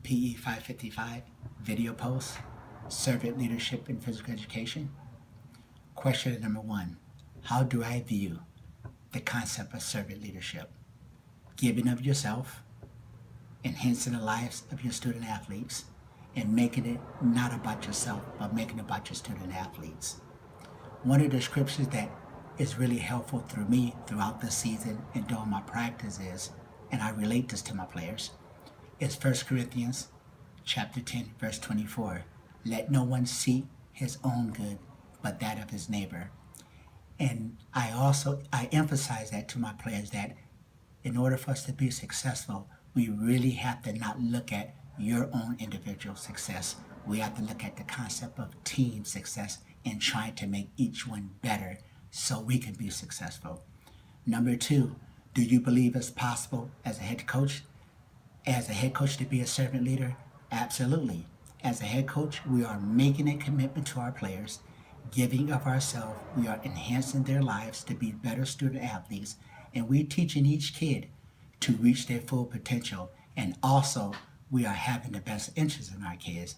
PE 555 video post, Servant Leadership in Physical Education. Question number 1, how do I view the concept of servant leadership? Giving of yourself, enhancing the lives of your student athletes, and making it not about yourself, but making it about your student athletes. One of the scriptures that is really helpful through me throughout the season and during my practice is, and I relate this to my players, is 1 Corinthians chapter 10, verse 24. Let no one seek his own good, but that of his neighbor. And I emphasize that to my players that in order for us to be successful, we really have to not look at your own individual success. We have to look at the concept of team success and trying to make each one better so we can be successful. Number 2, do you believe it's possible as a head coach to be a servant leader? Absolutely. As a head coach, we are making a commitment to our players, giving of ourselves. We are enhancing their lives to be better student athletes, and we're teaching each kid to reach their full potential. And also, we are having the best interests in our kids.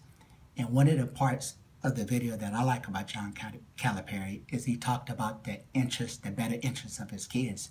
And one of the parts of the video that I like about John Calipari is he talked about the better interests of his kids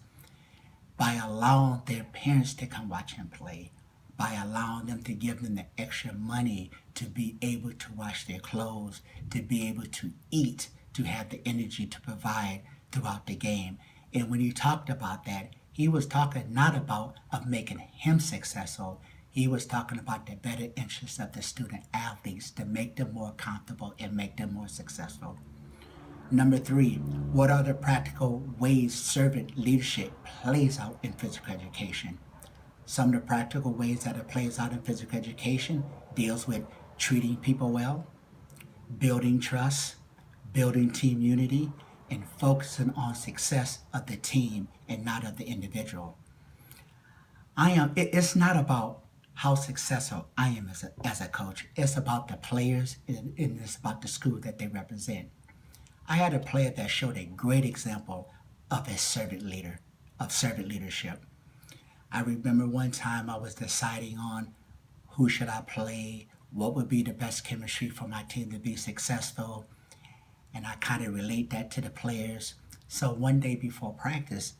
by allowing their parents to come watch him play, by allowing them to give them the extra money to be able to wash their clothes, to be able to eat, to have the energy to provide throughout the game. And when he talked about that, he was talking not about of making him successful. He was talking about the better interests of the student athletes to make them more comfortable and make them more successful. Number 3, what are the practical ways servant leadership plays out in physical education? Some of the practical ways that it plays out in physical education deals with treating people well, building trust, building team unity, and focusing on success of the team and not of the individual. It's not about how successful I am as a coach. It's about the players and it's about the school that they represent. I had a player that showed a great example of a servant leadership. I remember one time I was deciding on who should I play, what would be the best chemistry for my team to be successful, and I kind of relate that to the players. So one day before practice,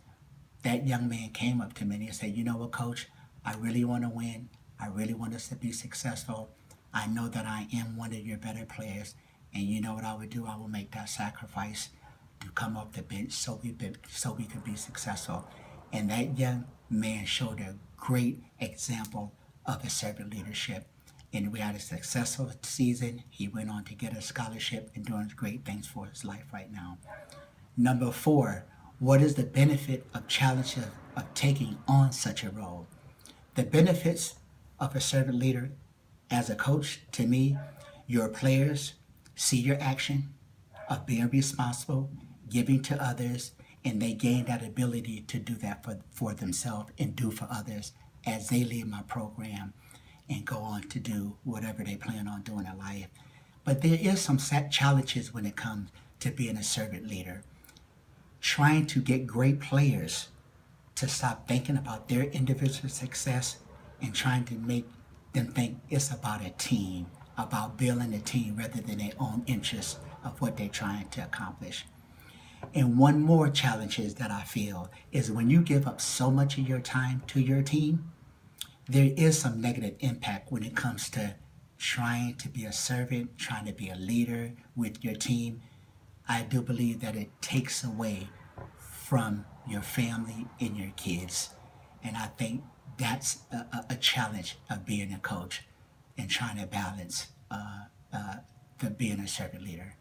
that young man came up to me and he said, you know what, coach, I really want to win. I really want us to be successful. I know that I am one of your better players, and you know what I would do? I will make that sacrifice to come off the bench so we could be successful. And that young man showed a great example of a servant leadership. And we had a successful season. He went on to get a scholarship and doing great things for his life right now. Number 4, what is the benefit of challenges of taking on such a role? The benefits of a servant leader as a coach, to me, your players see your action of being responsible, giving to others, and they gain that ability to do that for themselves and do for others as they leave my program and go on to do whatever they plan on doing in life. But there is some set challenges when it comes to being a servant leader. Trying to get great players to stop thinking about their individual success and trying to make them think it's about a team, about building a team rather than their own interests of what they're trying to accomplish. And one more challenge is that I feel is when you give up so much of your time to your team, there is some negative impact when it comes to trying to be a servant, trying to be a leader with your team. I do believe that it takes away from your family and your kids. And I think that's a challenge of being a coach and trying to balance being a servant leader.